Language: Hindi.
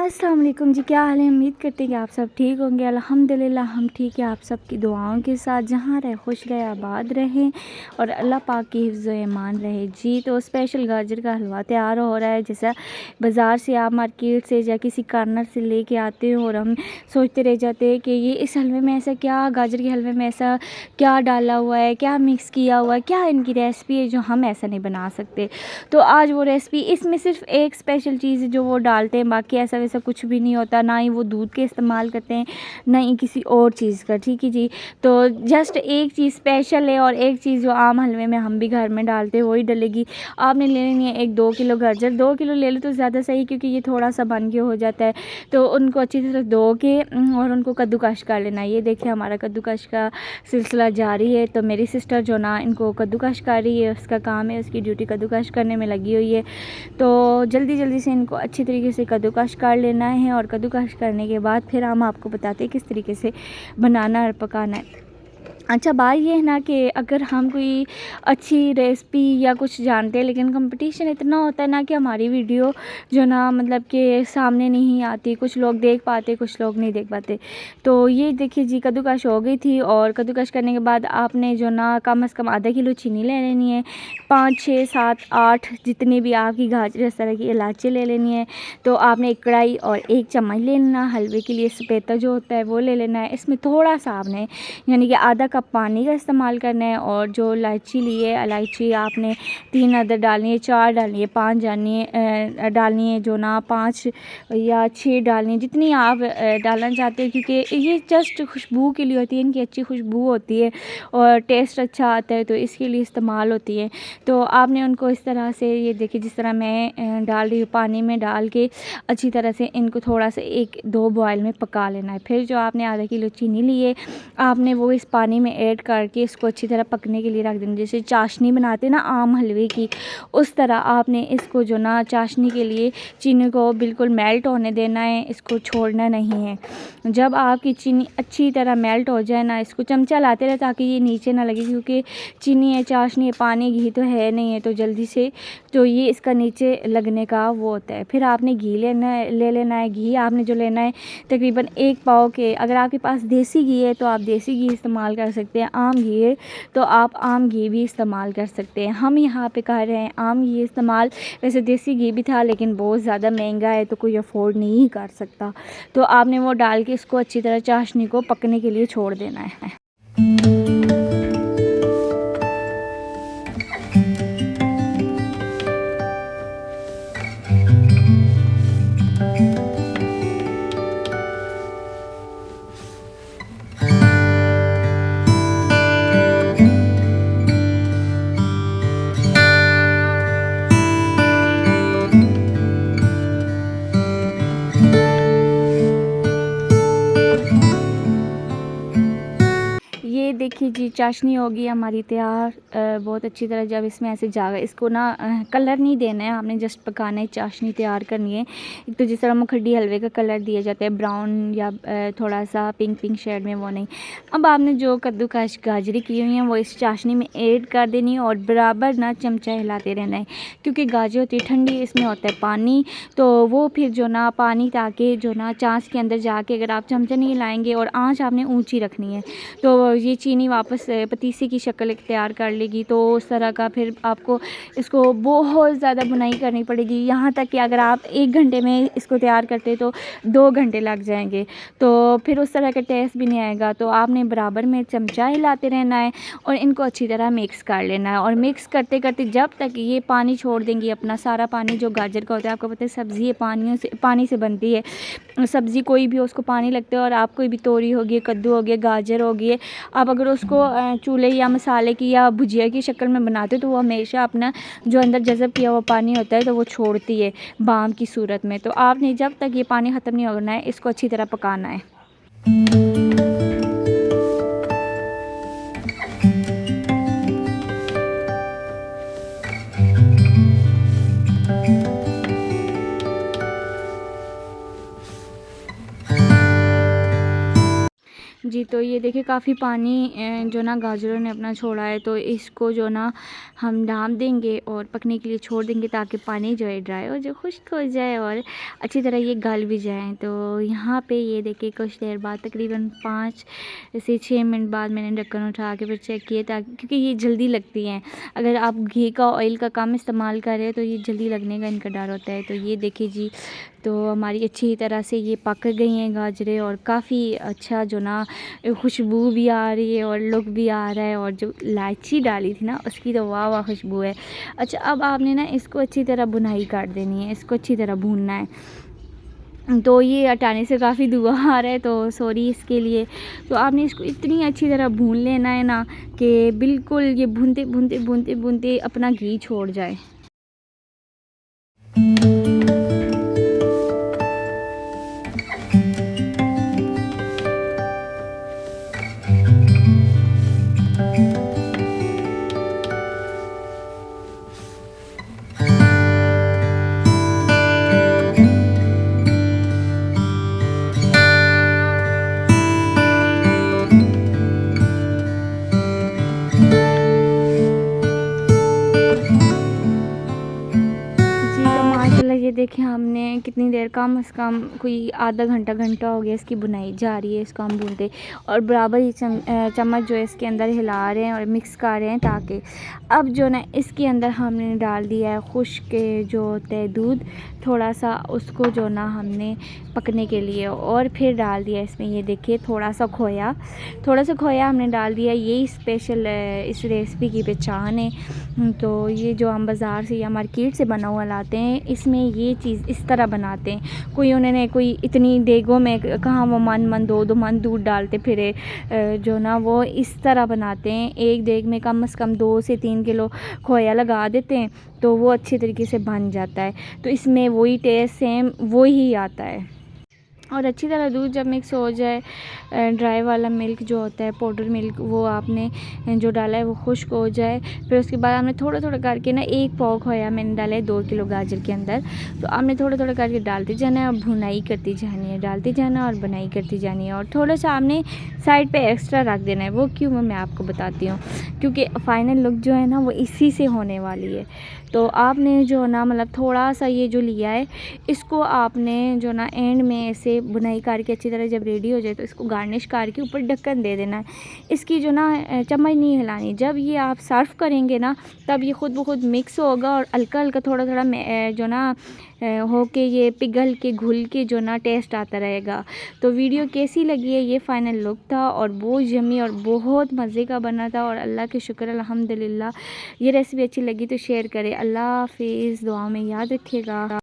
अस्सलाम वालेकुम जी, क्या हाल है। उम्मीद करते हैं कि आप सब ठीक होंगे। अल्हम्दुलिल्लाह हम ठीक है, आप सब की दुआओं के साथ। जहाँ रहे खुश रहे, आबाद रहें और अल्लाह पाक की हिफ्ज़ व ईमान रहे जी। तो स्पेशल गाजर का हलवा तैयार हो रहा है। जैसा बाज़ार से आप मार्केट से या किसी कार्नर से लेके आते हो और हम सोचते रह जाते हैं कि ये इस हलवे में ऐसा क्या, गाजर के हलवे में ऐसा क्या डाला हुआ है, क्या मिक्स किया हुआ है, क्या इनकी रेसिपी है जो हम ऐसा नहीं बना सकते। तो आज वो रेसिपी, इसमें सिर्फ एक स्पेशल चीज़ है जो वो डालते हैं, बाकी ऐसा वैसा कुछ भी नहीं होता। ना ही वो दूध के इस्तेमाल करते हैं, ना ही किसी और चीज़ का। ठीक है जी। तो जस्ट एक चीज़ स्पेशल है और एक चीज़ जो आम हलवे में हम भी घर में डालते हैं वही डलेगी। आपने ले लेनी है एक 2 किलो गाजर। 2 किलो ले लो तो ज़्यादा सही, क्योंकि ये थोड़ा सा बन के हो जाता है। तो उनको अच्छी तरह धो के और उनको कद्दूकश कर लेना है। ये देखिए हमारा कद्दूकश का सिलसिला जारी है। तो मेरी सिस्टर जो ना इनको कद्दूकश कर रही है, उसका काम है, उसकी ड्यूटी कद्दूकश करने में लगी हुई है। तो जल्दी जल्दी से इनको अच्छी तरीके से कद्दूकश कर लेना है और कद्दूकश करने के बाद फिर हम आपको बताते हैं किस तरीके से बनाना और पकाना है। अच्छा, बात ये है ना कि अगर हम कोई अच्छी रेसिपी या कुछ जानते हैं, लेकिन कंपटीशन इतना होता है ना कि हमारी वीडियो जो ना मतलब कि सामने नहीं आती। कुछ लोग देख पाते, कुछ लोग नहीं देख पाते। तो ये देखिए जी, कद्दूकश हो गई थी और कद्दूकश करने के बाद आपने जो ना कम से कम आधा किलो चीनी ले लेनी है। 5 6 7 8 जितनी भी आपकी गाजर, इस तरह की इलायची ले लेनी है। तो आपने एक कढ़ाई और एक चम्मच ले लेना। हलवे के लिए सपेता जो होता है वो ले लेना है। इसमें थोड़ा सा आपने यानी कि आधा कप पानी का इस्तेमाल करना है। और जो इलायची ली है, इलायची आपने 3 अदद डालनी है, 4 डालनी है, 5 डालनी है, जो ना 5 या 6 डालनी है, जितनी आप डालना चाहते हैं, क्योंकि ये जस्ट खुशबू के लिए होती है। इनकी अच्छी खुशबू होती है और टेस्ट अच्छा आता है, तो इसके लिए इस्तेमाल होती है। तो आपने उनको इस तरह से, ये देखिए जिस तरह मैं डाल रही हूँ, पानी में डाल के अच्छी तरह से इनको थोड़ा सा 1-2 बॉयल में पका लेना है। फिर जो आपने आधा किलो चीनी ली है, आपने वो इस पानी में ऐड करके इसको अच्छी तरह पकने के लिए रख देना। जैसे चाशनी बनाते हैं ना आम हलवे की, उस तरह आपने इसको जो ना चाशनी के लिए चीनी को बिल्कुल मेल्ट होने देना है, इसको छोड़ना नहीं है। जब आपकी चीनी अच्छी तरह मेल्ट हो जाए ना, इसको चमचा लाते रहे ताकि ये नीचे ना लगे, क्योंकि चीनी है, चाशनी है, पानी, घी तो है नहीं है, तो जल्दी से तो ये इसका नीचे लगने का वो होता है। फिर आपने घी ले लेना है। घी आपने जो लेना है तकरीबन 1 पाव के, अगर आपके पास देसी घी है तो आप देसी घी इस्तेमाल कर सकते हैं, आम घी है तो आप आम घी भी इस्तेमाल कर सकते हैं। हम यहाँ पे कर रहे हैं आम घी इस्तेमाल। वैसे देसी घी भी था लेकिन बहुत ज़्यादा महंगा है तो कोई अफोर्ड नहीं कर सकता। तो आपने वो डाल के इसको अच्छी तरह चाशनी को पकने के लिए छोड़ देना है। ये देखिए जी, चाशनी होगी हमारी तैयार बहुत अच्छी तरह। जब इसमें ऐसे जाएगा, इसको ना कलर नहीं देना है, आपने जस्ट पकाना है, चाशनी तैयार करनी है। एक तो जिस तरह मुखड्डी हलवे का कलर दिया जाता है ब्राउन या थोड़ा सा पिंक पिंक शेड में, वो नहीं। अब आपने जो कद्दूकश गाजरी की हुई हैं वो इस चाशनी में ऐड कर देनी है और बराबर ना चमचा हिलाते रहना है, क्योंकि गाजर होती है ठंडी, इसमें होता है पानी। तो वो फिर जो ना पानी ताकि जो ना चाश के अंदर जाके, अगर आप चमचा नहीं हिलाएंगे और आँच आपने ऊँची रखनी है, तो ये चीनी वापस पतीसे की शक्ल इख्तियार कर लेगी। तो उस तरह का फिर आपको इसको बहुत ज़्यादा बुनाई करनी पड़ेगी, यहाँ तक कि अगर आप 1 घंटे में इसको तैयार करते तो 2 घंटे लग जाएंगे। तो फिर उस तरह का टेस्ट भी नहीं आएगा। तो आपने बराबर में चमचा हिलाते रहना है और इनको अच्छी तरह मिक्स कर लेना है। और मिक्स करते करते जब तक ये पानी छोड़ देंगी, अपना सारा पानी जो गाजर का होता है, आपको पता है सब्ज़ी है पानी से बनती है। सब्ज़ी कोई भी हो उसको पानी लगता है, और आप कोई भी तोरी होगी, कद्दू हो गया, गाजर हो गई, आप अगर उसको चूल्हे या मसाले की या भुजिया की शक्ल में बनाते हो तो वो हमेशा अपना जो अंदर जज़ब किया हुआ पानी होता है तो वो छोड़ती है बाम की सूरत में। तो आपने जब तक ये पानी ख़त्म नहीं होना है, इसको अच्छी तरह पकाना है। जी, तो ये देखिए काफ़ी पानी जो ना गाजरों ने अपना छोड़ा है, तो इसको जो ना हम ढाँप देंगे और पकने के लिए छोड़ देंगे ताकि पानी जो है ड्राई हो जाए, खुश्क हो जाए और अच्छी तरह ये गल भी जाए। तो यहाँ पे ये देखिए कुछ देर बाद तकरीबन 5 से 6 मिनट बाद मैंने ढक्कन उठा के फिर चेक किए, ताकि क्योंकि ये जल्दी लगती हैं। अगर आप घी का ऑयल का कम इस्तेमाल करें तो ये जल्दी लगने का इनका डर होता है। तो ये देखिए जी, तो हमारी अच्छी तरह से ये पक गई हैं गाजरें और काफ़ी अच्छा जो ना खुशबू भी आ रही है और लुक भी आ रहा है, और जो इलायची डाली थी ना उसकी तो वाह वाह खुशबू है। अच्छा, अब आपने ना इसको अच्छी तरह भुनाई कर देनी है, इसको अच्छी तरह भूनना है। तो ये हटाने से काफ़ी धुआं आ रहा है, तो सॉरी इसके लिए। तो आपने इसको इतनी अच्छी तरह भून लेना है ना कि बिल्कुल ये भूनते भूनते भूनते भूनते अपना घी छोड़ जाए। जी, तो माशाल्लाह ये देखिए हमने कितनी देर, कम से कम कोई आधा घंटा घंटा हो गया इसकी बुनाई जारी है, इसको हम भूनते और बराबर ही चम्मच जो है इसके अंदर हिला रहे हैं और मिक्स कर रहे हैं, ताकि अब जो ना इसके अंदर हमने डाल दिया है खुश्क जो होता है दूध, थोड़ा सा उसको जो ना हमने पकने के लिए, और फिर डाल दिया इसमें ये देखिए थोड़ा सा खोया हमने डाल दिया। यही स्पेशल इस रेसिपी की पहचान है। तो ये जो हम बाज़ार से या मार्केट से बना हुआ लाते हैं, इसमें ये चीज़ इस तरह बनाते हैं। कोई इतनी देगों में कहाँ वो मन दो मन दूध डालते फिरे, जो ना वो इस तरह बनाते हैं। एक देग में कम से कम 2 से 3 किलो खोया लगा देते हैं, तो वो अच्छी तरीके से बन जाता है। तो इसमें वही टेस्ट सेम वही आता है। और अच्छी तरह दूध जब मिक्स हो जाए, ड्राई वाला मिल्क जो होता है पाउडर मिल्क, वो आपने जो डाला है वो खुश्क हो जाए, फिर उसके बाद हमने थोड़ा थोड़ा करके ना 1 पाव खोया मैंने डाला है 2 किलो गाजर के अंदर। तो आपने थोड़ा थोड़ा करके डालते जाना है और भुनाई करती जानी है, डालते जाना और बनाई करती जानी है। और थोड़ा सा आपने साइड पे एक्स्ट्रा रख देना है। वो क्यों, मैं आपको बताती हूँ, क्योंकि फ़ाइनल लुक जो है ना वो इसी से होने वाली है। तो आपने जो ना मतलब थोड़ा सा ये जो लिया है, इसको आपने जो ना एंड में ऐसे बुनाई करके अच्छी तरह जब रेडी हो जाए तो इसको गार्निश करके ऊपर ढक्कन दे देना है। इसकी जो ना चम्मच नहीं हिलानी। जब ये आप सर्व करेंगे ना, तब ये ख़ुद ब खुद मिक्स होगा और हल्का हल्का थोड़ा थोड़ा जो ना हो के ये पिघल के घुल के जो ना टेस्ट आता रहेगा। तो वीडियो कैसी लगी है, ये फ़ाइनल लुक था और बहुत यम्मी और बहुत मज़े का बना था, और अल्लाह के शुक्र अल्हम्दुलिल्लाह। ये रेसिपी अच्छी लगी तो शेयर करें। अल्लाह हाफ़िज़, दुआ में याद रखिएगा।